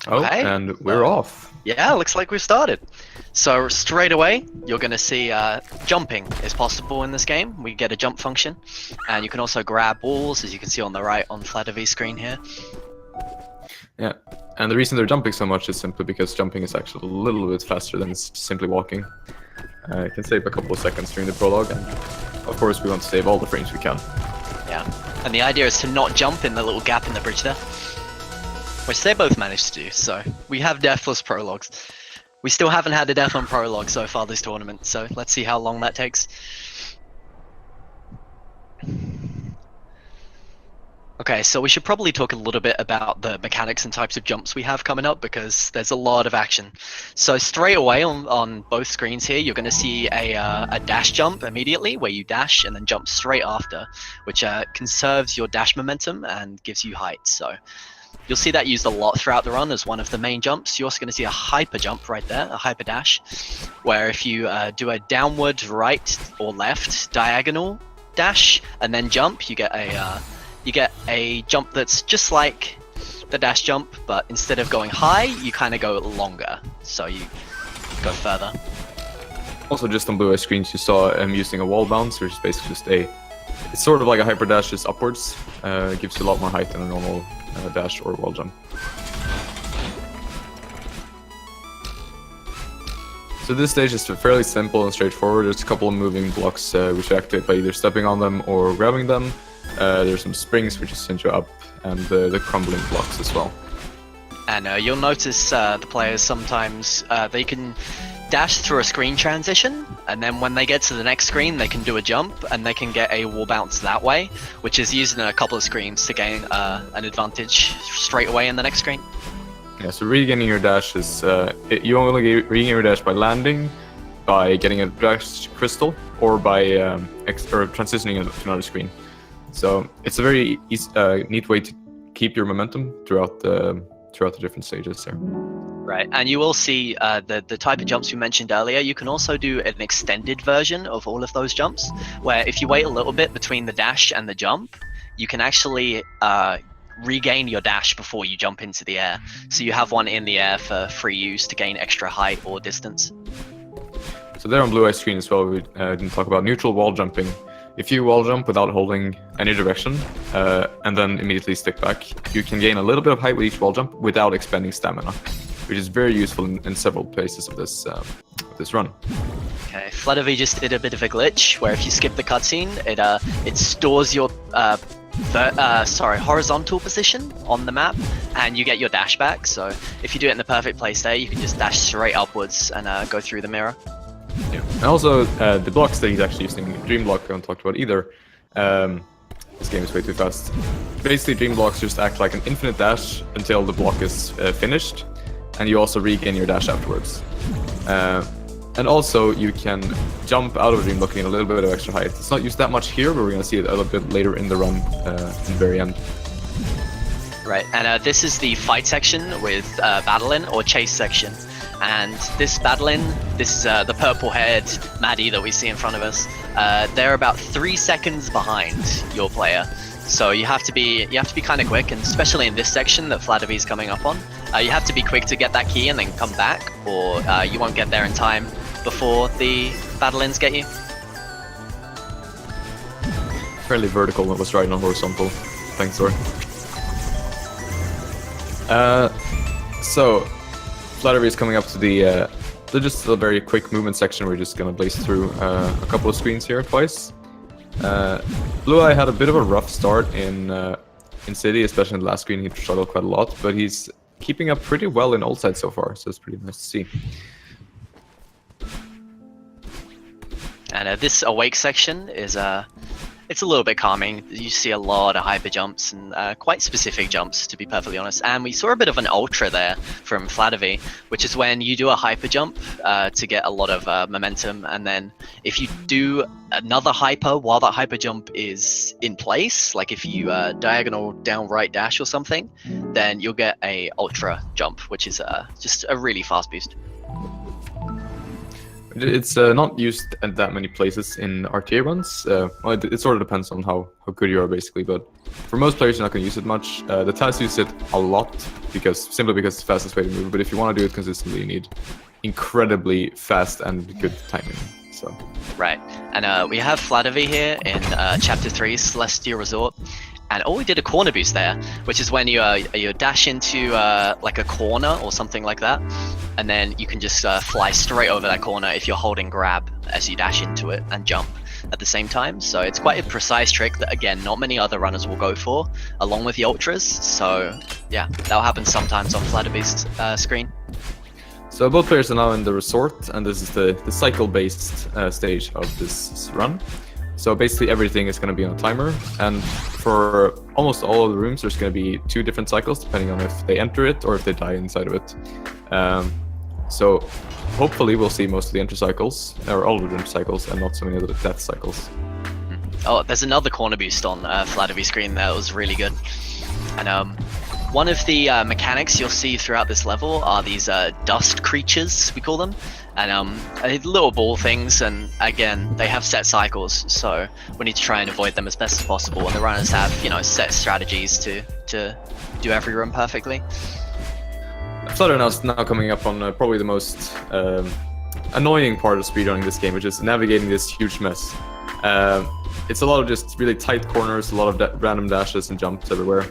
Oh, Okay. and we're off. Yeah, looks like we've started. So straight away, you're going to see jumping is possible in this game. We get a jump function, and you can also grab walls, as you can see on the right on Fladervy's screen here. Yeah, and the reason they're jumping so much is simply because jumping is actually a little bit faster than simply walking. It can save a couple of seconds during the prologue, and of course we want to save all the frames we can. Yeah, and the idea is to not jump in the little gap in the bridge there, which they both managed to do. So we have deathless prologues. We still haven't had a death on prologue so far this tournament, so let's see how long that takes. Okay, so we should probably talk a little bit about the mechanics and types of jumps we have coming up, because there's a lot of action. So straight away on both screens here, you're going to see a dash jump immediately, where you dash and then jump straight after, which conserves your dash momentum and gives you height. So you'll see that used a lot throughout the run as one of the main jumps. You're also going to see a hyper jump right there, a hyper dash, where if you do a downward right or left diagonal dash and then jump, you get a jump that's just like the dash jump, but instead of going high, you kind of go longer, so you go further. Also, just on Blueye screens, you saw him using a wall bounce, which is basically just it's sort of like a hyper dash, just upwards. It gives you a lot more height than a normal dash or wall jump. So this stage is fairly simple and straightforward. There's a couple of moving blocks which you activate by either stepping on them or grabbing them. There's some springs which send you up, and the crumbling blocks as well. And you'll notice the players sometimes they can dash through a screen transition, and then when they get to the next screen, they can do a jump, and they can get a wall bounce that way, which is used in a couple of screens to gain an advantage straight away in the next screen. Yeah, so regaining your dash is you only regain your dash by landing, by getting a dash crystal, or by or transitioning to another screen. So it's a very neat way to keep your momentum throughout the different stages there. Right, and you will see the type of jumps you mentioned earlier. You can also do an extended version of all of those jumps, where if you wait a little bit between the dash and the jump, you can actually regain your dash before you jump into the air. So you have one in the air for free use to gain extra height or distance. So there on Blueye screen as well, we didn't talk about neutral wall jumping. If you wall jump without holding any direction, and then immediately stick back, you can gain a little bit of height with each wall jump without expending stamina, which is very useful in several places of this run. Okay, Fladervy just did a bit of a glitch, where if you skip the cutscene, it stores your horizontal position on the map, and you get your dash back. So if you do it in the perfect place there, you can just dash straight upwards and go through the mirror. Yeah, and also the blocks that he's actually using, Dream Block, I haven't talked about either. This game is way too fast. Basically, Dream Blocks just act like an infinite dash until the block is finished, and you also regain your dash afterwards. And also, you can jump out of Dream Block in a little bit of extra height. It's not used that much here, but we're going to see it a little bit later in the run, in the very end. Right, and this is the fight section with Battling or Chase section. And this Battling, this is the purple-haired Maddie that we see in front of us. They're about 3 seconds behind your player, so you have to be kind of quick, and especially in this section that Fladervy's coming up on, you have to be quick to get that key and then come back, or you won't get there in time before the Battlings get you. Fairly vertical, it was right on horizontal. Thanks, Thor. So Fladervy is coming up to the just a very quick movement section. We're just gonna blaze through a couple of screens here twice. Blueye had a bit of a rough start in City, especially in the last screen. He struggled quite a lot, but he's keeping up pretty well in old side so far, so it's pretty nice to see. And this awake section is it's a little bit calming. You see a lot of hyper jumps and quite specific jumps, to be perfectly honest. And we saw a bit of an ultra there from Fladervy, which is when you do a hyper jump to get a lot of momentum, and then if you do another hyper while that hyper jump is in place, like if you diagonal down right dash or something, then you'll get a ultra jump, which is just a really fast boost. It's not used at that many places in RTA runs. Well, it sort of depends on how good you are, basically. But for most players, you're not going to use it much. The TAS use it a lot simply because it's the fastest way to move. But if you want to do it consistently, you need incredibly fast and good timing. So. Right, and we have Fladervy here in Chapter 3, Celestial Resort. And we did a corner boost there, which is when you dash into like a corner or something like that, and then you can just fly straight over that corner if you're holding grab as you dash into it and jump at the same time. So it's quite a precise trick that, again, not many other runners will go for, along with the ultras. So yeah, that'll happen sometimes on Fladervy's screen. So both players are now in the resort, and this is the cycle-based stage of this run. So basically everything is going to be on a timer, and for almost all of the rooms there's going to be 2 different cycles depending on if they enter it or if they die inside of it. So hopefully we'll see most of the enter cycles, or all of the enter cycles, and not so many of the death cycles. Oh, there's another corner boost on Fladervy's screen that was really good. And one of the mechanics you'll see throughout this level are these dust creatures, we call them. And little ball things, and again, they have set cycles, so we need to try and avoid them as best as possible. And the runners have, set strategies to do every run perfectly. Flutter is now coming up on probably the most annoying part of speedrunning this game, which is navigating this huge mess. It's a lot of just really tight corners, a lot of random dashes and jumps everywhere.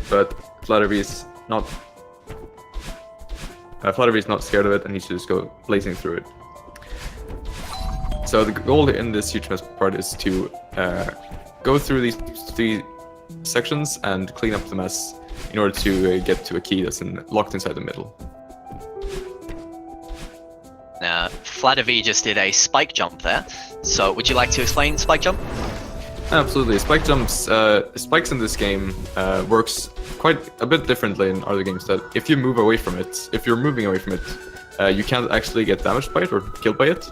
But Fladervy's not scared of it, and he should just go blazing through it. So the goal in this huge mess part is to go through these 3 sections and clean up the mess in order to get to a key that's locked inside the middle. Now, Fladervy just did a spike jump there. So would you like to explain spike jump? Absolutely. Spikes in this game works quite a bit differently in other games. That if you're moving away from it, you can't actually get damaged by it or killed by it.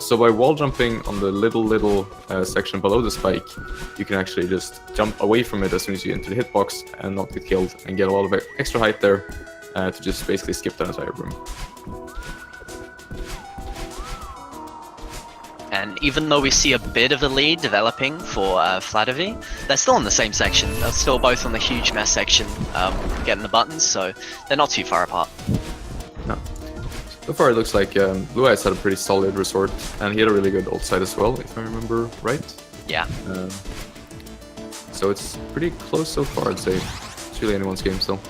So by wall jumping on the little section below the spike, you can actually just jump away from it as soon as you enter the hitbox and not get killed, and get a lot of extra height there to just basically skip that entire room. And even though we see a bit of a lead developing for Fladervy, they're still in the same section. They're still both on the huge mess section, getting the buttons, so they're not too far apart. No. So far it looks like Blueye had a pretty solid resort, and he had a really good ult side as well, if I remember right. Yeah. So it's pretty close so far, I'd say. It's really anyone's game still.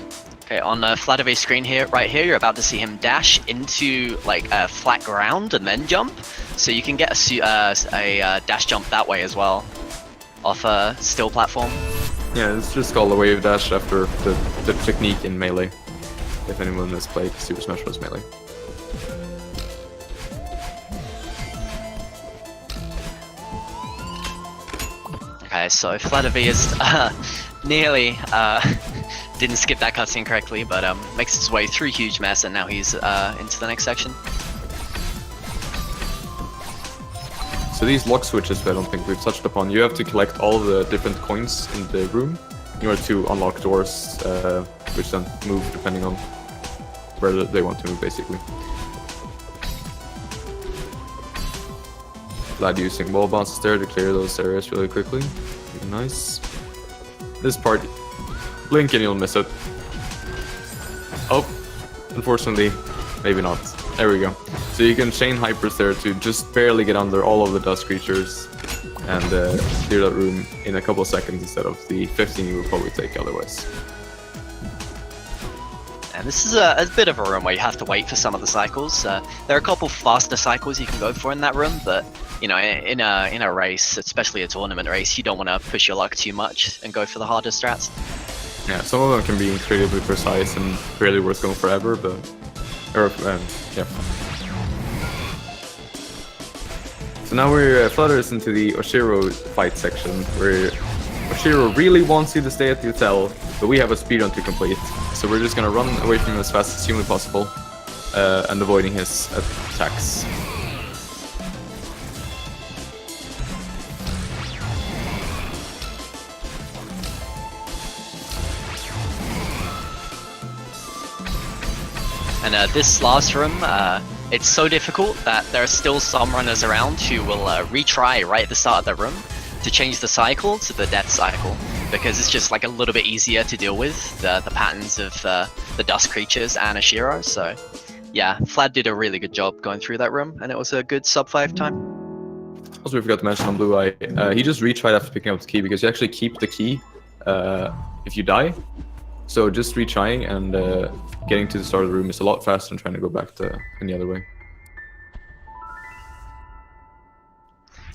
Okay, on Fladervy's screen here, right here, you're about to see him dash into like flat ground and then jump. So you can get a dash jump that way as well, off a still platform. Yeah, it's just called a wave dash after the technique in Melee, if anyone has played Super Smash Bros. Melee. Okay, so Fladervy is nearly didn't skip that cutscene correctly, but makes his way through huge mess, and now he's into the next section. So these lock switches, I don't think we've touched upon. You have to collect all the different coins in the room in order to unlock doors, which then move depending on where they want to move, basically. Glad using wall bounces there to clear those areas really quickly. Really nice. This part, blink and you'll miss it. Oh, unfortunately, maybe not. There we go. So you can chain hypers there to just barely get under all of the dust creatures and clear that room in a couple of seconds instead of the 15 you would probably take otherwise. And this is a bit of a room where you have to wait for some of the cycles. There are a couple faster cycles you can go for in that room, but in a race, especially a tournament race, you don't want to push your luck too much and go for the harder strats. Yeah, some of them can be incredibly precise and barely worth going forever, but yeah. So now we're Flutters into the Oshiro fight section, where Oshiro really wants you to stay at the hotel, but we have a speedrun to complete. So we're just gonna run away from him as fast as humanly possible, and avoiding his attacks. And this last room, it's so difficult that there are still some runners around who will retry right at the start of the room to change the cycle to the death cycle, because it's just like a little bit easier to deal with the patterns of the dust creatures and Ashiro. So yeah, Flad did a really good job going through that room, and it was a good sub 5 time. Also, we forgot to mention on Blueye, he just retried after picking up the key, because you actually keep the key if you die. So just retrying and getting to the start of the room is a lot faster than trying to go back any other way.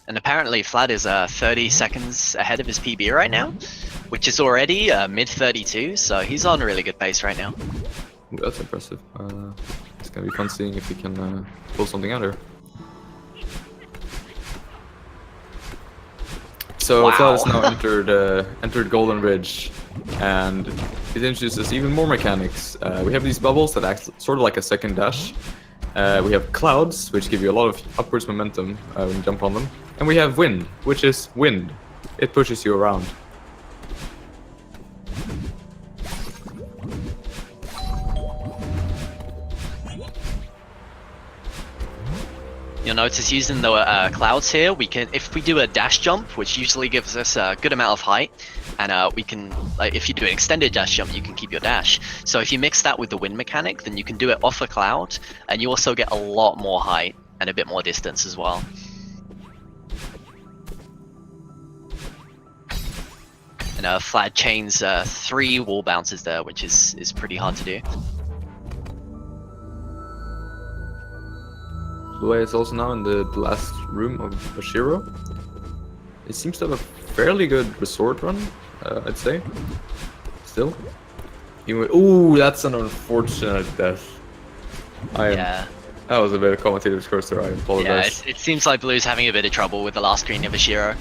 And apparently Flad is 30 seconds ahead of his PB right now, which is already mid 32, so he's on really good pace right now. Ooh, that's impressive. It's gonna be fun seeing if he can pull something out here. So wow. Flad has now entered Golden Ridge, and it introduces even more mechanics. We have these bubbles that act sort of like a second dash. We have clouds, which give you a lot of upwards momentum when you jump on them. And we have wind, which is wind. It pushes you around. You'll notice using the clouds here, we can, if we do a dash jump, which usually gives us a good amount of height, and we can, like, if you do an extended dash jump, you can keep your dash. So if you mix that with the wind mechanic, then you can do it off a cloud, and you also get a lot more height and a bit more distance as well. And Flad chains 3 wall bounces there, which is pretty hard to do. Blueye is also now in the last room of Ashiro. It seems to have a fairly good resort run, I'd say. Still. Ooh, that's an unfortunate death. Yeah. That was a bit of commentator's curse there, I apologize. Yeah, it seems like Blue's having a bit of trouble with the last screen of Ashiro.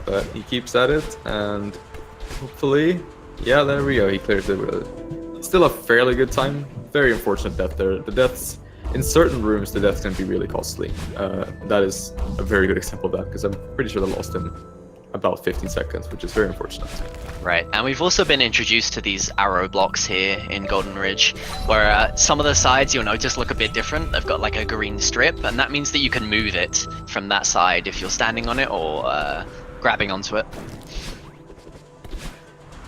But he keeps at it, and hopefully, yeah, there we go, he clears it. Still a fairly good time. Very unfortunate death there. The deaths, in certain rooms, the deaths can be really costly. That is a very good example of that, because I'm pretty sure they lost him about 15 seconds, which is very unfortunate. Right, and we've also been introduced to these arrow blocks here in Golden Ridge, where some of the sides you'll notice look a bit different. They've got like a green strip, and that means that you can move it from that side if you're standing on it or grabbing onto it.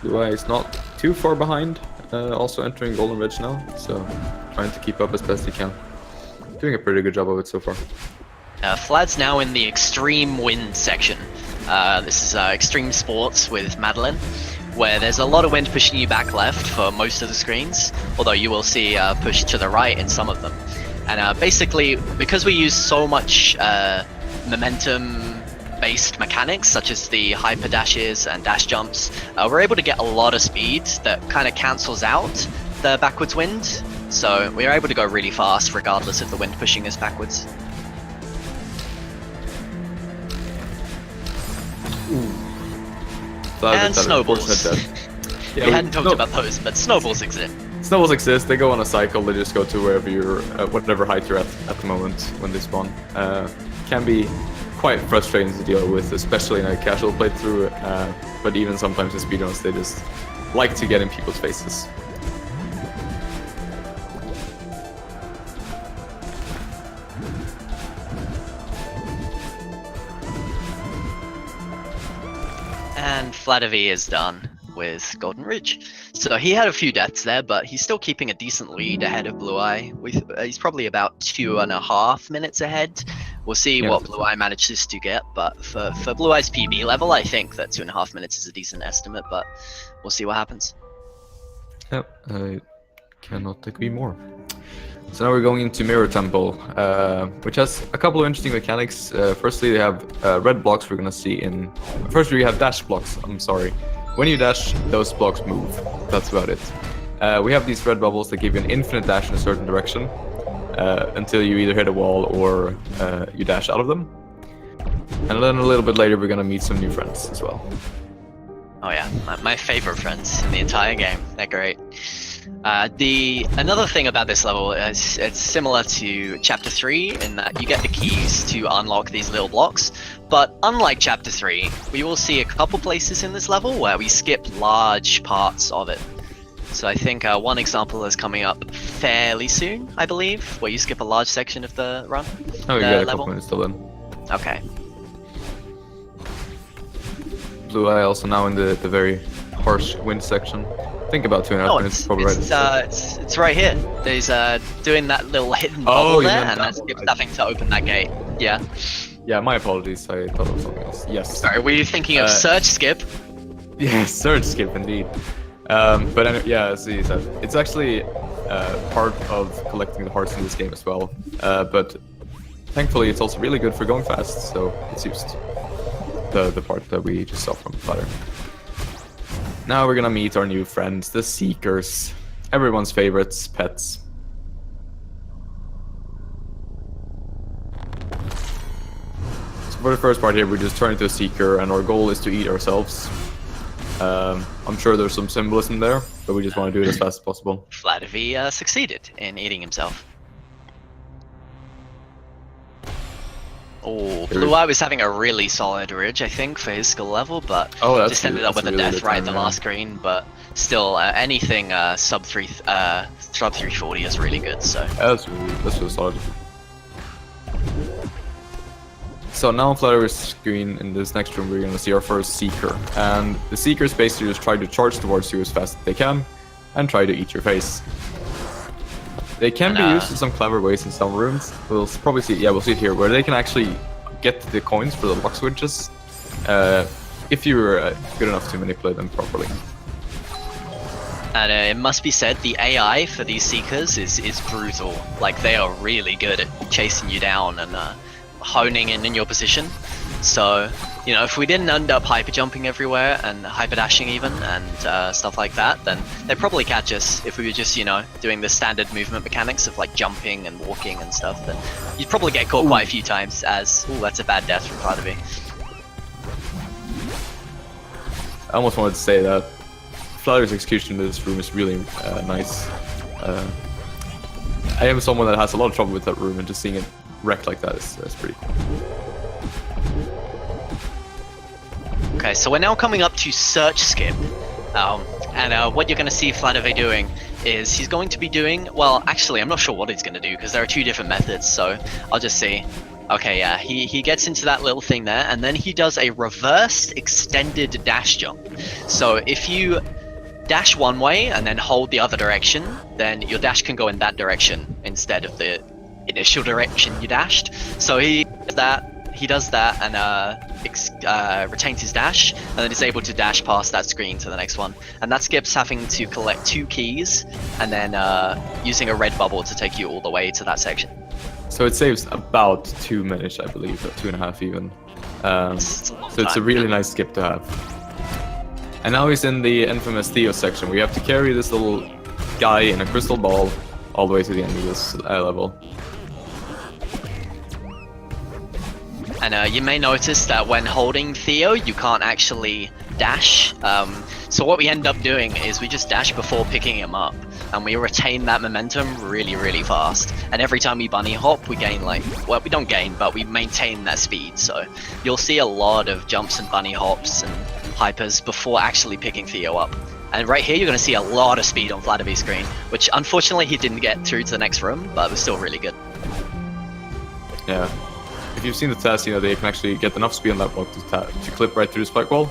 Blueye is not too far behind, also entering Golden Ridge now, so trying to keep up as best he can. Doing a pretty good job of it so far. Flad's now in the extreme wind section. This is extreme sports with Madeline, where there's a lot of wind pushing you back left for most of the screens, although you will see push to the right in some of them. And basically, because we use so much momentum-based mechanics, such as the hyper dashes and dash jumps, we're able to get a lot of speed that kind of cancels out the backwards wind. So we're able to go really fast regardless of the wind pushing us backwards. And snowballs. Yeah, we hadn't talked about those, but snowballs exist. Snowballs exist. They go on a cycle. They just go to wherever you're, whatever height you're at the moment when they spawn. Can be quite frustrating to deal with, especially in a casual playthrough. But even sometimes in speedruns, they just like to get in people's faces. And Fladervy is done with Golden Ridge. So he had a few deaths there, but he's still keeping a decent lead ahead of Blueye. He's probably about 2.5 minutes ahead. We'll see what Blueye manages to get, but for Blueye's PB level, I think that 2.5 minutes is a decent estimate, but we'll see what happens. Yep, I cannot agree more. So now we're going into Mirror Temple, which has a couple of interesting mechanics. Firstly, they have red blocks we're going to see in... First, we have dash blocks, I'm sorry. When you dash, those blocks move. That's about it. We have these red bubbles that give you an infinite dash in a certain direction until you either hit a wall or you dash out of them. And then a little bit later, we're going to meet some new friends as well. Oh yeah, my favorite friends in the entire game. They're great. Another thing about this level is it's similar to Chapter 3 in that you get the keys to unlock these little blocks, but unlike Chapter 3, we will see a couple places in this level where we skip large parts of it. So I think one example is coming up fairly soon, I believe, where you skip a large section of the run. Oh, we the got a level. couple minutes till then. Okay. Blueye also now in the very harsh wind section. I think about 2.5 minutes, probably right. It's right here. There's doing that little hidden bubble you there, meant and that that's one. nothing to open that gate. Yeah. Yeah, my apologies. I thought it was something else. Yes. Sorry, were you thinking of search skip? Yeah, search skip indeed. But anyway, yeah, as he said, it's actually part of collecting the hearts in this game as well. But thankfully, it's also really good for going fast. So it's used. The part that we just saw from Flutter. Now we're gonna meet our new friends, the Seekers. Everyone's favorites, pets. So for the first part here, we just turn into a Seeker, and our goal is to eat ourselves. I'm sure there's some symbolism there, but we just want to do it as fast as possible. Fladervy succeeded in eating himself. Oh, Blueye was having a really solid ridge, I think, for his skill level, but just ended up with a death right at the last screen. But still, anything sub 340 is really good. So that's really solid. So now on Fladervy's screen in this next room, we're gonna see our first Seeker, and the Seekers basically just try to charge towards you as fast as they can, and try to eat your face. They can be used in some clever ways in some rooms. We'll probably see. Yeah, we'll see it here, where they can actually get the coins for the lock switches, if you're good enough to manipulate them properly. And it must be said, the AI for these Seekers is brutal. Like, they are really good at chasing you down and honing in your position. So, you know, if we didn't end up hyper jumping everywhere and hyper dashing even and stuff like that, then they'd probably catch us. If we were just, you know, doing the standard movement mechanics of like jumping and walking and stuff, then you'd probably get caught quite a few times as, ooh, that's a bad death from Fladervy. I almost wanted to say that Fladervy's execution in this room is really nice. I am someone that has a lot of trouble with that room, and just seeing it wrecked like that is pretty cool. Okay, so we're now coming up to search skip, and what you're going to see Fladervy doing is he's going to be doing, well, actually, I'm not sure what he's going to do because there are two different methods, so I'll just see. Okay, yeah, he gets into that little thing there, and then he does a reversed extended dash jump. So if you dash one way and then hold the other direction, then your dash can go in that direction instead of the initial direction you dashed. So he does that and retains his dash, and then is able to dash past that screen to the next one. And that skips having to collect 2 keys and then using a red bubble to take you all the way to that section. So it saves about 2 minutes, I believe, or 2.5 even. So it's a really nice skip to have. And now he's in the infamous Theo section. We have to carry this little guy in a crystal ball all the way to the end of this level. And you may notice that when holding Theo, you can't actually dash. So what we end up doing is we just dash before picking him up, and we retain that momentum really, really fast. And every time we bunny hop, we gain well, we don't gain, but we maintain that speed. So you'll see a lot of jumps and bunny hops and hypers before actually picking Theo up. And right here, you're going to see a lot of speed on Fladervy's screen, which unfortunately he didn't get through to the next room, but it was still really good. Yeah. If you've seen the test, you know, they can actually get enough speed on that block to clip right through the spike wall.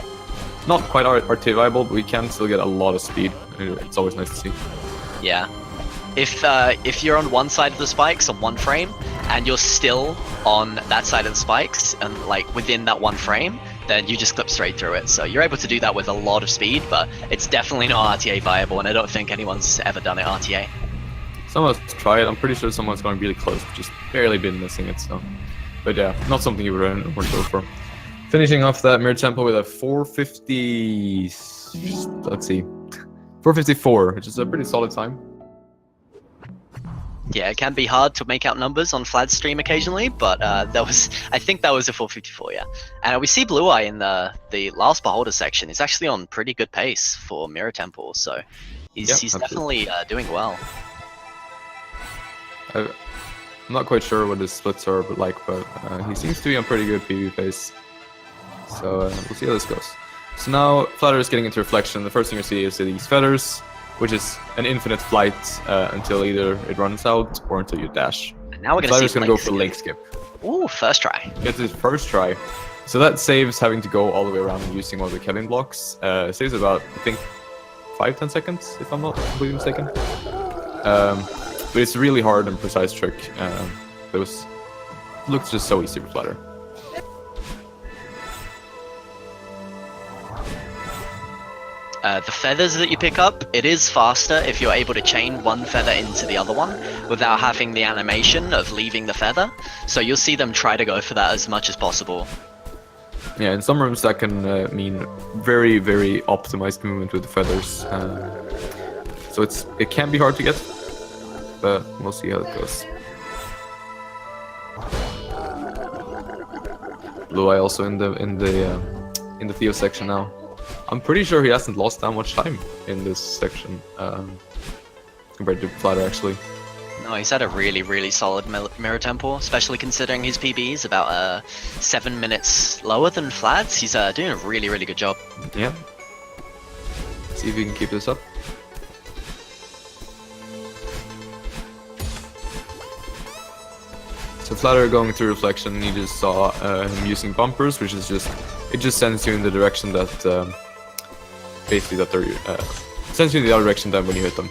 Not quite RT viable, but we can still get a lot of speed. It's always nice to see. Yeah. If you're on one side of the spikes on one frame, and you're still on that side of the spikes, and like within that one frame, then you just clip straight through it. So you're able to do that with a lot of speed, but it's definitely not RTA viable, and I don't think anyone's ever done it RTA. Someone's tried it. I'm pretty sure someone's going really close, just barely been missing it, so. But yeah, not something you would want to go for. Finishing off that mirror tempo with a 450... Let's see. 454, which is a pretty solid time. Yeah, it can be hard to make out numbers on Flad's stream occasionally, but I think that was a 454, yeah. And we see Blueye in the last Beholder section. He's actually on pretty good pace for mirror tempo, so he's definitely doing well. I'm not quite sure what his splits are but he seems to be on pretty good PvP pace. So we'll see how this goes. So now Flatter is getting into reflection. The first thing you see is these feathers which is an infinite flight until either it runs out or until you dash. And now we're gonna Flader's see gonna go for link skip. Ooh, first try. Gets his first try. So that saves having to go all the way around and using one of the Kevin blocks. Saves about, I think, 5-10 seconds, if I'm not completely mistaken. But it's a really hard and precise trick. Looks just so easy for Flatter. The feathers that you pick up, it is faster if you're able to chain one feather into the other one without having the animation of leaving the feather. So you'll see them try to go for that as much as possible. Yeah, in some rooms that can mean very, very optimized movement with the feathers. So it can be hard to get, but we'll see how it goes. Blueye also in the Theo section now. I'm pretty sure he hasn't lost that much time in this section compared to Flatter, actually. No, he's had a really, really solid mirror tempo, especially considering his PB is about 7 minutes lower than Flad's. He's doing a really, really good job. Yeah. See if we can keep this up. So Flatter going through reflection, you just saw him using bumpers, which is it just sends you in the direction that basically that they're sends you in the other direction than when you hit them.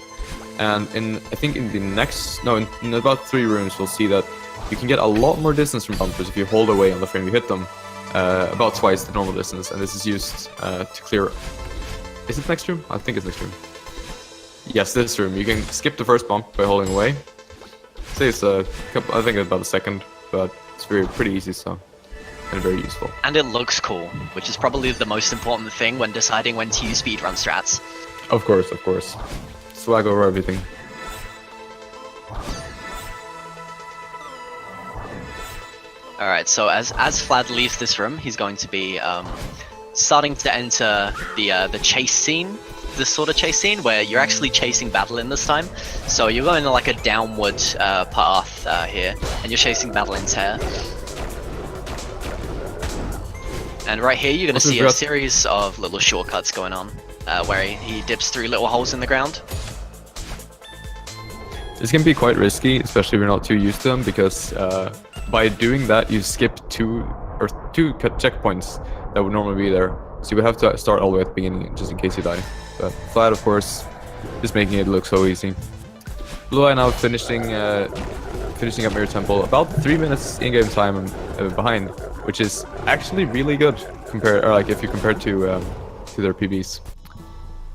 And I think in in about 3 rooms we'll see that you can get a lot more distance from bumpers if you hold away on the frame you hit them, about twice the normal distance, and this is used to clear. Is it next room? I think it's next room. Yes, this room. You can skip the first bump by holding away. Say it's I think about a second, but it's pretty easy, so, and very useful. And it looks cool, which is probably the most important thing when deciding when to use speedrun strats. Of course, of course. Swag over everything. Alright, so as Flad leaves this room, he's going to be starting to enter the chase scene. This sort of chase scene where you're actually chasing Battlein this time. So you're going like a downward path here, and you're chasing Battlelin's hair. And right here you're going to see a series of little shortcuts going on, where he dips through little holes in the ground. This can be quite risky, especially if you're not too used to them, because by doing that you skip two checkpoints that would normally be there. So you would have to start all the way at the beginning just in case you die. But Flat, of course, just making it look so easy. Blueye now finishing up Mirror Temple, about 3 minutes in-game time behind, which is actually really good if you compare to their PBs.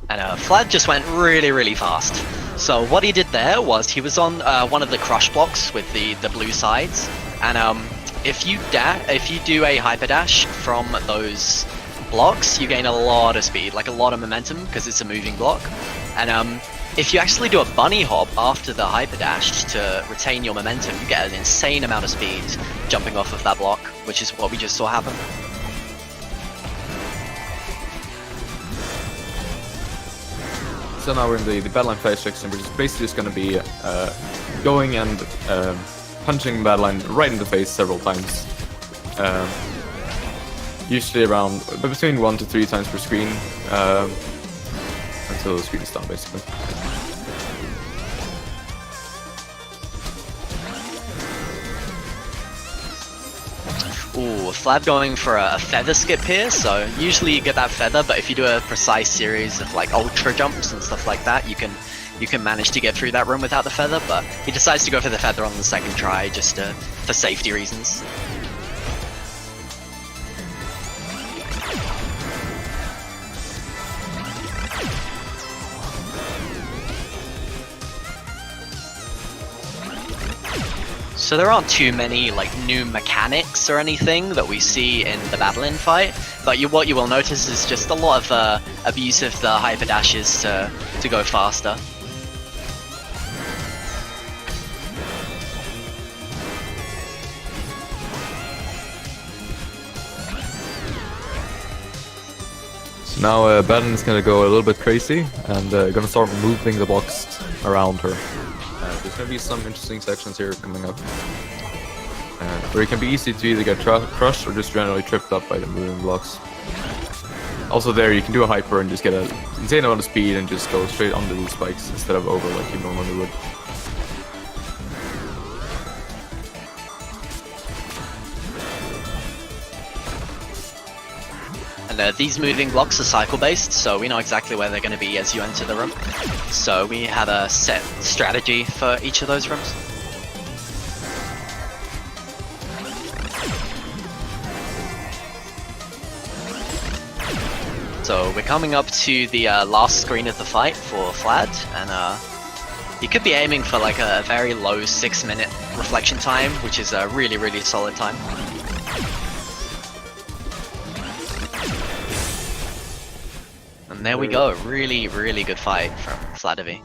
And Flad just went really, really fast. So what he did there was he was on one of the crush blocks with the blue sides, and if you do a hyper dash from those blocks, you gain a lot of speed, like a lot of momentum, because it's a moving block. And if you actually do a bunny hop after the hyper dash to retain your momentum, you get an insane amount of speed jumping off of that block, which is what we just saw happen. So now we're in the Battlein phase section, which is basically just going to be going and punching Battlein right in the face several times. Usually around between 1 to 3 times per screen, until the screen is done, basically. Ooh, Flad going for a feather skip here, so usually you get that feather, but if you do a precise series of like ultra jumps and stuff like that, you can manage to get through that room without the feather, but he decides to go for the feather on the second try just for safety reasons. So there aren't too many like new mechanics or anything that we see in the Battlein fight, but what you will notice is just a lot of abuse of the hyper dashes to go faster. So now Battlein is going to go a little bit crazy and going to start moving the blocks around her. There's going to be some interesting sections here coming up, where it can be easy to either get crushed or just generally tripped up by the moving blocks. Also there you can do a hyper and just get a insane amount of speed and just go straight under these spikes instead of over like you normally would. And these moving blocks are cycle based, so we know exactly where they're going to be as you enter the room. So we have a set strategy for each of those rooms. So we're coming up to the last screen of the fight for Flad, and you could be aiming for like a very low 6-minute reflection time, which is a really, really solid time. And there we go, really, really good fight from Fladervy.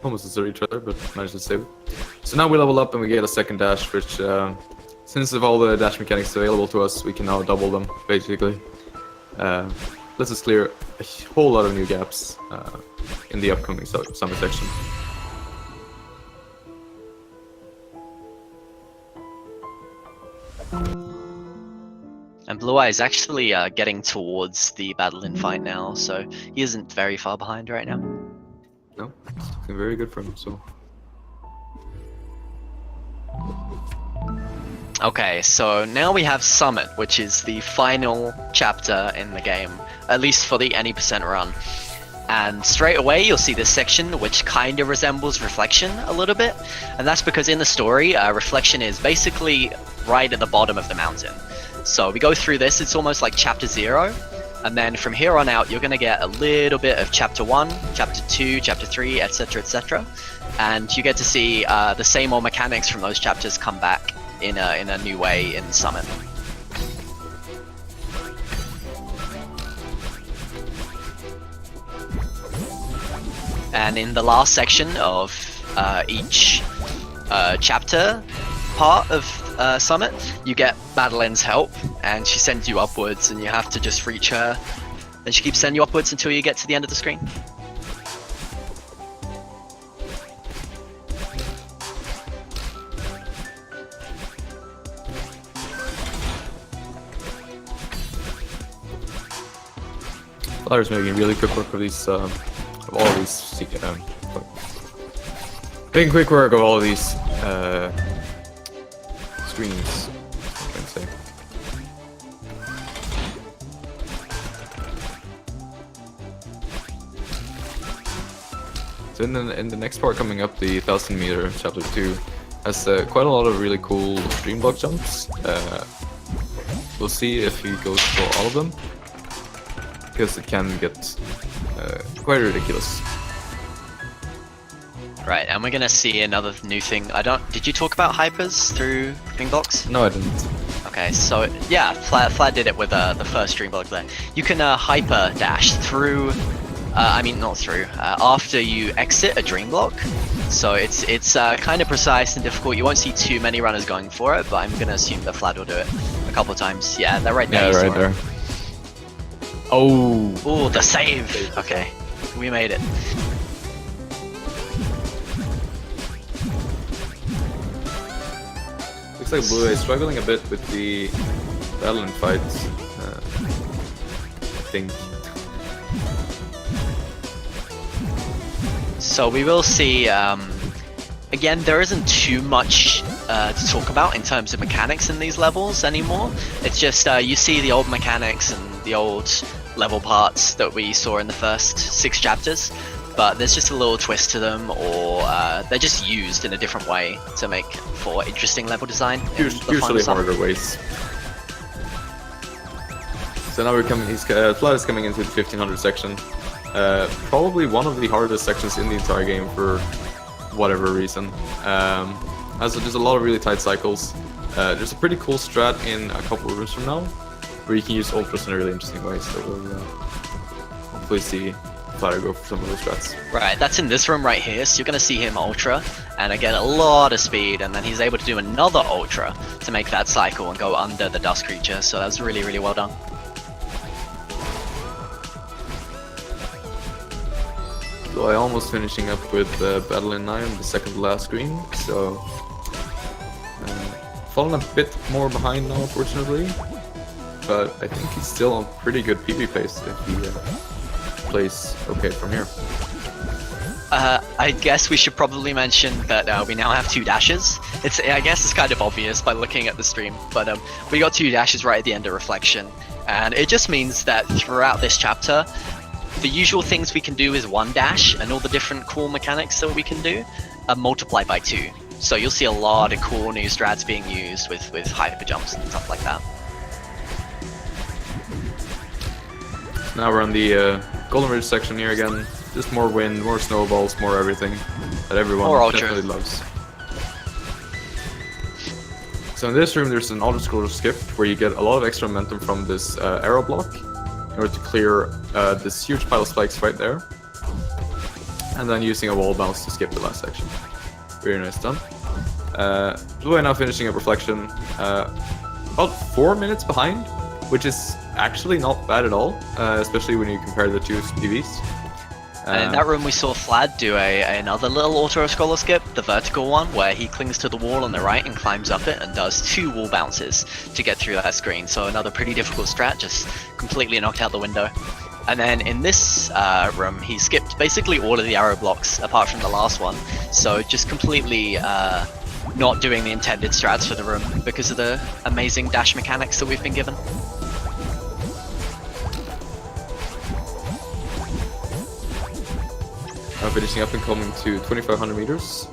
Almost destroyed each other, but managed to save it. So now we level up and we get a second dash, which since of all the dash mechanics available to us, we can now double them, basically. Lets us clear a whole lot of new gaps in the upcoming summer section. And Blueye is actually getting towards the battle in fight now, so he isn't very far behind right now. No, it's looking very good for him, so... Okay, so now we have Summit, which is the final chapter in the game, at least for the any % run. And straight away you'll see this section which kind of resembles Reflection a little bit, and that's because in the story, Reflection is basically right at the bottom of the mountain. So we go through this, it's almost like chapter 0, and then from here on out you're going to get a little bit of chapter 1, chapter 2, chapter 3, etc, etc. And you get to see the same old mechanics from those chapters come back in a new way in Summit. And in the last section of each chapter part of Summit, you get Madelaine's help, and she sends you upwards, and you have to just reach her. And she keeps sending you upwards until you get to the end of the screen. Flader's making really quick work of these, of all of these, making quick work of all of these, screens, I'm trying to say. So in the next part coming up, the 1000 meter chapter 2 has quite a lot of really cool dream block jumps. We'll see if he goes for all of them, because it can get quite ridiculous. Right, and we're gonna see another new thing. Did you talk about hypers through dream blocks? No, I didn't. Okay, so yeah, Flad did it with the first dream block there. You can hyper dash through, not through, after you exit a dream block. So it's kind of precise and difficult. You won't see too many runners going for it, but I'm gonna assume that Flad will do it a couple of times. Yeah, they're right there. Yeah, right there. Oh! Ooh, the save! Okay, we made it. Looks like Blueye is struggling a bit with the battle and fights, I think. So we will see, again, there isn't too much to talk about in terms of mechanics in these levels anymore. It's just you see the old mechanics and the old level parts that we saw in the first 6 chapters, but there's just a little twist to them, or they're just used in a different way to make for interesting level design. Usually harder ways. So now we're coming, Flood is coming into the 1500 section. Probably one of the hardest sections in the entire game for whatever reason. As there's a lot of really tight cycles. There's a pretty cool strat in a couple of rooms from now, where you can use ultras in a really interesting way, so we'll hopefully see Flader go for some of those strats. Right, that's in this room right here, so you're going to see him ultra, and I get a lot of speed, and then he's able to do another ultra to make that cycle and go under the dust creature, so that was really, really well done. So I almost finishing up with Battle in 9, the second to last screen, so falling a bit more behind now, unfortunately. but I think he's still on pretty good PB pace if he plays okay from here. I guess we should probably mention that we now have 2 dashes. I guess it's kind of obvious by looking at the stream, but we got 2 dashes right at the end of Reflection, and it just means that throughout this chapter, the usual things we can do is 1 dash, and all the different cool mechanics that we can do are multiplied by 2. So you'll see a lot of cool new strats being used with hyper jumps and stuff like that. Now we're on the Golden Ridge section here again. Just more wind, more snowballs, more everything that everyone definitely loves. So in this room there's an auto-scroller skip where you get a lot of extra momentum from this arrow block in order to clear this huge pile of spikes right there. And then using a wall bounce to skip the last section. Very nice done. Blueye now finishing up Reflection. About 4 minutes behind, which is actually not bad at all, especially when you compare the 2 PVs. And in that room we saw Flad do another little auto-scroller skip, the vertical one, where he clings to the wall on the right and climbs up it and does 2 wall bounces to get through that screen. So another pretty difficult strat, just completely knocked out the window. And then in this room he skipped basically all of the arrow blocks apart from the last one. So just completely not doing the intended strats for the room because of the amazing dash mechanics that we've been given. Finishing up and coming to 2,500 meters,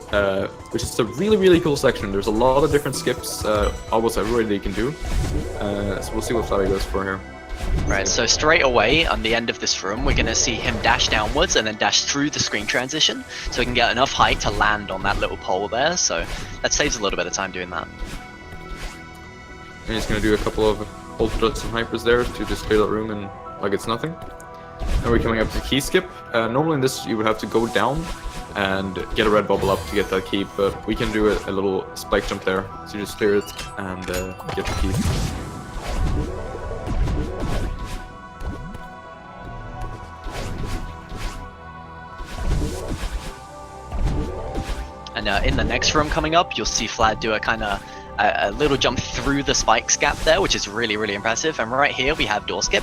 which is a really cool section. There's a lot of different skips, almost everywhere that you can do. So we'll see what Fladervy goes for here. Right, so straight away on the end of this room, we're going to see him dash downwards and then dash through the screen transition, so he can get enough height to land on that little pole there. So that saves a little bit of time doing that. And he's going to do a couple of ultras and hypers there to just clear that room and like it's nothing. Now we're coming up to the key skip. Normally in this you would have to go down and get a red bubble up to get that key, but we can do a little spike jump there. So you just clear it and get the key. And in the next room coming up, you'll see Flad do a little jump through the spikes gap there, which is really impressive. And right here we have door skip.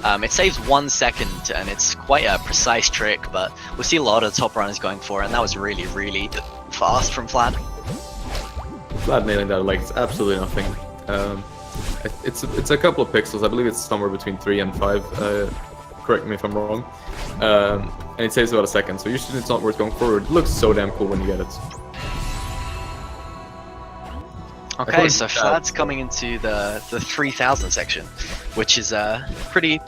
It saves 1 second, and it's quite a precise trick, but we'll see a lot of top runners going for it, and that was really fast from Flad. Flad nailing that like it's absolutely nothing. It's a couple of pixels. I believe it's somewhere between 3 and 5. Correct me if I'm wrong. And it saves about a second, so usually it's not worth going forward. It looks so damn cool when you get it. Okay, so Flad's coming into the 3000 section, which is a pretty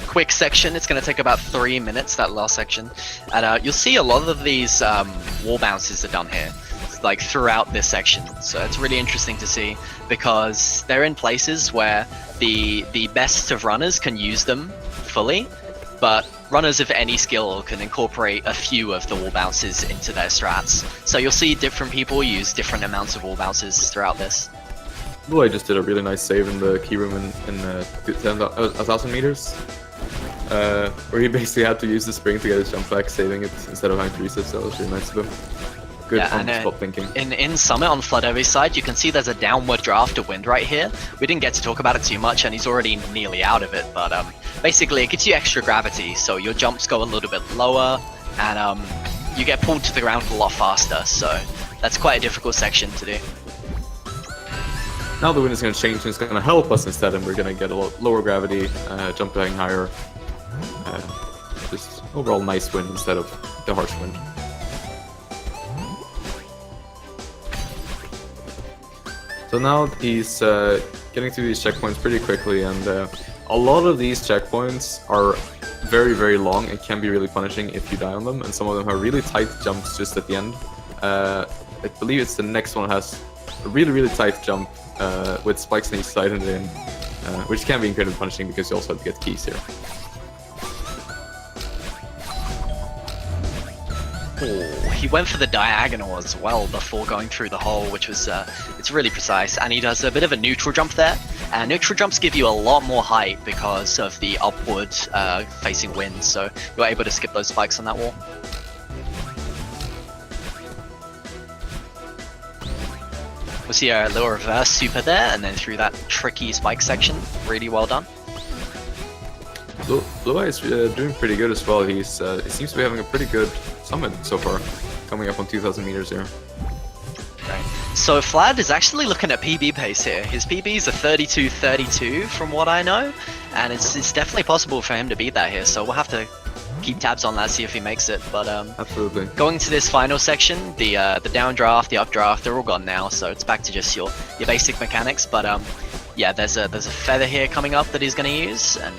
quick section. It's going to take about 3 minutes, that last section. And you'll see a lot of these wall bounces are done here, like throughout this section. So it's really interesting to see because they're in places where the best of runners can use them fully, but runners of any skill can incorporate a few of the wall bounces into their strats. So you'll see different people use different amounts of wall bounces throughout this. Blueye just did a really nice save in the key room in 1,000 meters, where he basically had to use the spring to get his jump back, saving it instead of having to reset. So that was really nice of him. Good on-the-spot thinking. In Summit on Fladervy's side, you can see there's a downward draft of wind right here. We didn't get to talk about it too much, and he's already nearly out of it, but basically it gives you extra gravity, so your jumps go a little bit lower, and you get pulled to the ground a lot faster, so that's quite a difficult section to do. Now the wind is going to change and it's going to help us instead, and we're going to get a lot lower gravity, jumping higher, just overall nice wind instead of the harsh wind. So now he's getting through these checkpoints pretty quickly, and a lot of these checkpoints are very long and can be really punishing if you die on them, and some of them have really tight jumps just at the end. I believe it's the next one has a really tight jump with spikes on each side and in, which can be incredibly punishing because you also have to get keys here. Oh, he went for the diagonal as well before going through the hole, which was it's really precise, and he does a bit of a neutral jump there. And neutral jumps give you a lot more height because of the upward facing wind, so you're able to skip those spikes on that wall. We'll see a little reverse super there, and then through that tricky spike section. Really well done. Blueye is doing pretty good as well. He seems to be having a pretty good summit so far, coming up on 2,000 meters here. Right. So Flad is actually looking at PB pace here. His PB is a 32.32 from what I know, and it's definitely possible for him to beat that here. So we'll have to keep tabs on that, see if he makes it. But absolutely. Going to this final section, the downdraft, the updraft, they're all gone now. So it's back to just your basic mechanics. But yeah, there's a feather here coming up that he's going to use, and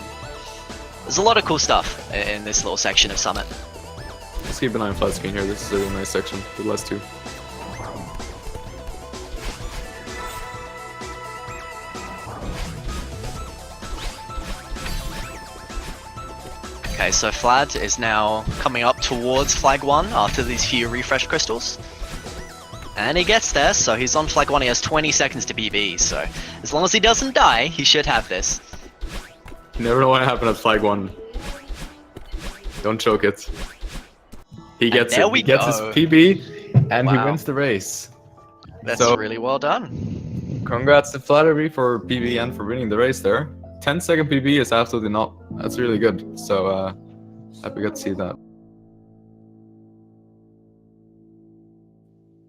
there's a lot of cool stuff in this little section of Summit. Let's keep an eye on flat screen here. This is a really nice section with last two. Okay, so Flad is now coming up towards flag 1 after these few refresh crystals. And he gets there, so he's on flag 1, he has 20 seconds to PB, so as long as he doesn't die, he should have this. You never know what happened at flag 1. Don't choke it. He gets it. He gets his PB, and he wins the race. That's really well done. Congrats to Fladervy for PB and for winning the race there. 10-second PB is absolutely not. That's really good. So happy to see that.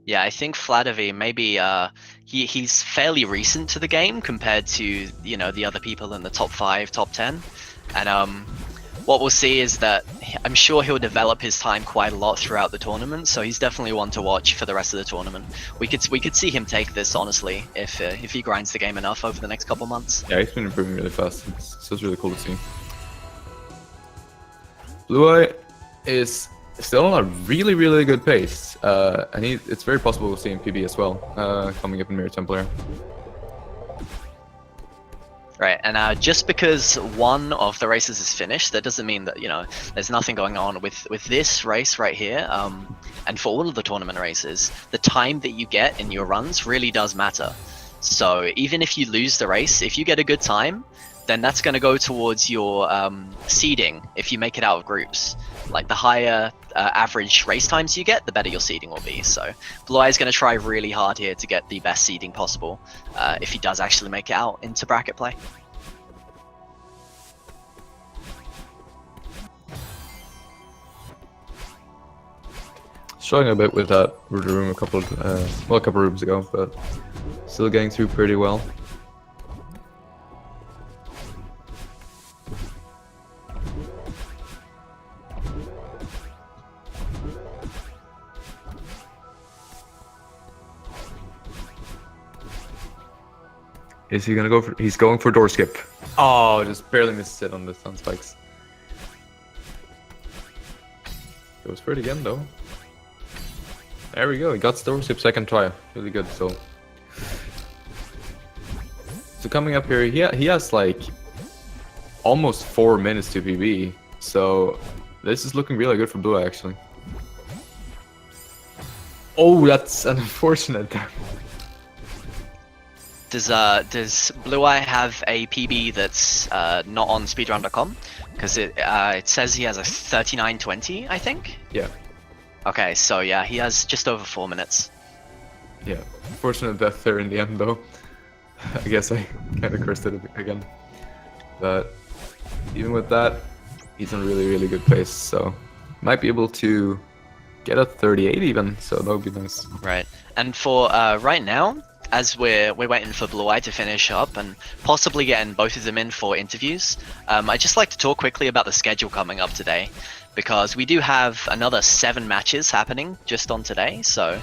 Yeah, I think Fladervy maybe he's fairly recent to the game compared to the other people in the top 5, top 10, and what we'll see is that I'm sure he'll develop his time quite a lot throughout the tournament. So he's definitely one to watch for the rest of the tournament. We could see him take this honestly if he grinds the game enough over the next couple months. Yeah, he's been improving really fast. It's really cool to see. Blueye is still on a really, really good pace, and it's very possible we'll see him PB as well, coming up in Mirror Temple here. Right, and just because one of the races is finished, that doesn't mean that there's nothing going on with this race right here. And for all of the tournament races, the time that you get in your runs really does matter. So even if you lose the race, if you get a good time, then that's going to go towards your seeding if you make it out of groups. Like the higher average race times you get, the better your seeding will be. So Blueye is going to try really hard here to get the best seeding possible if he does actually make it out into bracket play. Struggling a bit with that room a couple rooms ago, but still getting through pretty well. Is he gonna go for? He's going for door skip. Oh, just barely missed it on the stun spikes. Goes for it again though. There we go. He got door skip second try. Really good. So coming up here, he has like almost 4 minutes to PB. So this is looking really good for Blueye actually. Oh, that's unfortunate. Does Blueye have a PB that's not on speedrun.com? Because it says he has a 39.20, I think. Yeah. Okay, so yeah, he has just over 4 minutes. Yeah, unfortunate death there in the end though. I guess I kind of cursed it again. But even with that, he's in really, really good pace. So might be able to get a 38 even. So that would be nice. Right, and for right now, as we're waiting for Blueye to finish up and possibly getting both of them in for interviews, I'd just like to talk quickly about the schedule coming up today, because we do have another 7 matches happening just on today. So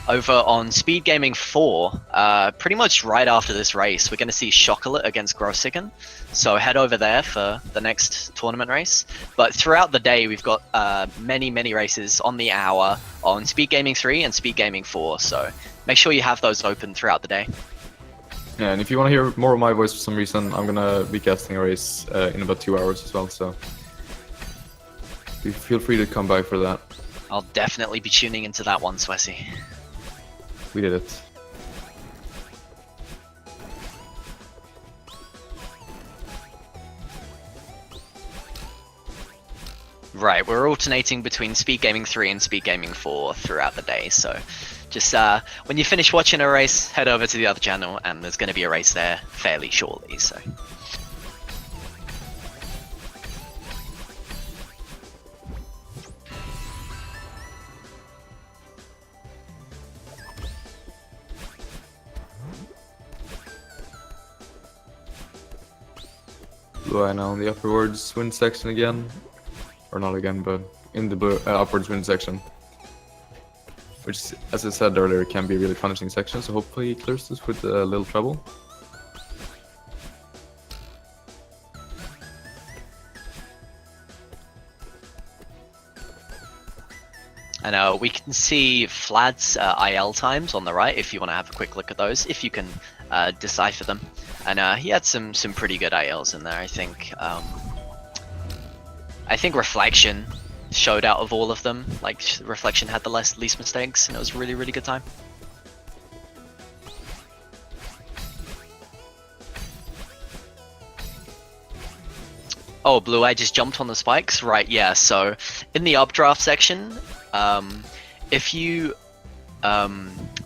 over on Speed Gaming 4, pretty much right after this race, we're going to see Chocolate against Grossigan. So head over there for the next tournament race. But throughout the day, we've got many, many races on the hour on Speed Gaming 3 and Speed Gaming 4. So make sure you have those open throughout the day. Yeah, and if you want to hear more of my voice for some reason, I'm going to be casting a race in about 2 hours as well. So feel free to come by for that. I'll definitely be tuning into that one, Swessy. We did it. Right, we're alternating between Speed Gaming 3 and Speed Gaming 4 throughout the day, so Just when you finish watching a race, head over to the other channel, and there's going to be a race there fairly shortly. So. Blueye now in the upwards wind section again. Or not again, but in the upwards wind section. Which, as I said earlier, can be a really punishing section, so hopefully he clears this with a little trouble. And we can see Vlad's IL times on the right if you want to have a quick look at those, if you can decipher them. And he had some pretty good ILs in there, I think. I think Reflection showed out of all of them. Like, Reflection had the least mistakes, and it was a really, really good time. Oh, Blueye just jumped on the spikes? Right, yeah, so in the updraft section, if you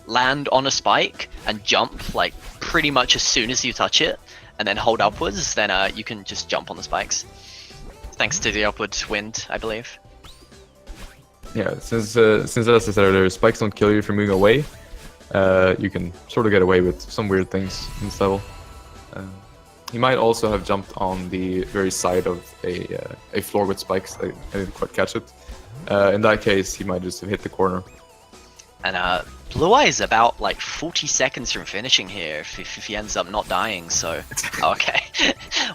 land on a spike and jump like pretty much as soon as you touch it, and then hold upwards, then you can just jump on the spikes. Thanks to the upwards wind, I believe. Yeah, since as I said earlier, spikes don't kill you if you're moving away. You can sort of get away with some weird things in this level. He might also have jumped on the very side of a floor with spikes. I didn't quite catch it. In that case, he might just have hit the corner. And Blueye is about like 40 seconds from finishing here if he ends up not dying, so... Okay.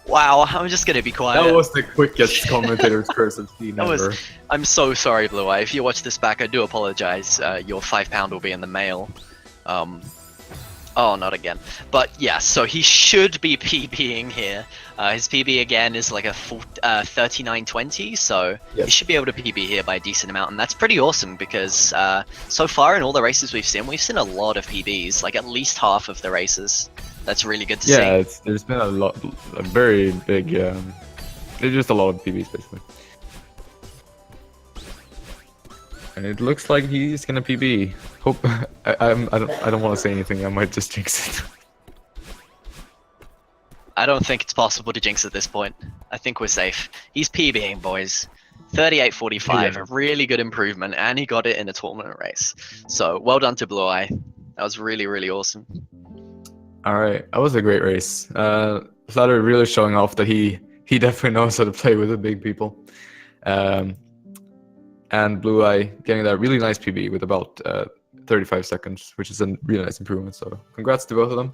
Wow, I'm just gonna be quiet. That was the quickest commentator's curse I've seen ever. I'm so sorry, Blueye. If you watch this back, I do apologize. Your £5 will be in the mail. Oh, not again. But yeah, so he should be PBing here. His PB again is like a 39.20, so he should be able to PB here by a decent amount, and that's pretty awesome because so far in all the races we've seen a lot of PBs, like at least half of the races. That's really good to see. Yeah, there's been a very big, there's just a lot of PBs basically. And it looks like he's gonna PB. Hope I don't want to say anything. I might just jinx it. I don't think it's possible to jinx at this point. I think we're safe. He's PBing, boys. 38.45, a really good improvement, and he got it in a tournament race. So well done to Blueye. That was really, really awesome. All right, that was a great race. Fladervy really showing off that he definitely knows how to play with the big people. And Blueye getting that really nice PB with about 35 seconds, which is a really nice improvement. So congrats to both of them.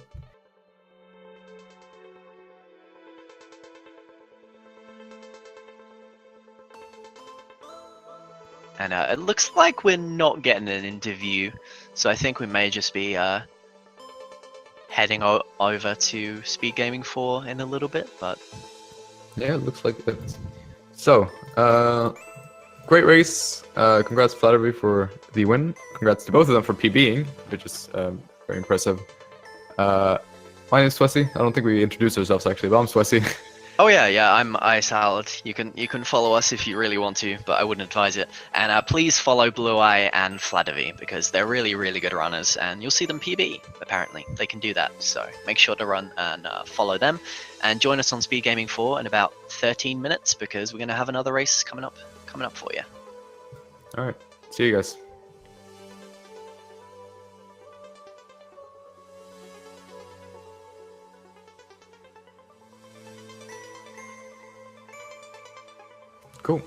And it looks like we're not getting an interview, so I think we may just be heading over to Speed Gaming 4 in a little bit, but... Yeah, it looks like that. So, great race. Congrats Fladervy for the win. Congrats to both of them for PBing, which is very impressive. My name is Swessy. I don't think we introduced ourselves actually, but I'm Swessy. Oh yeah, I'm iSalad. You can follow us if you really want to, but I wouldn't advise it. And please follow Blueye and Fladervy because they're really, really good runners, and you'll see them PB. Apparently, they can do that. So make sure to run and follow them, and join us on Speed Gaming 4 in about 13 minutes because we're gonna have another race coming up for you. All right, see you guys. Cool.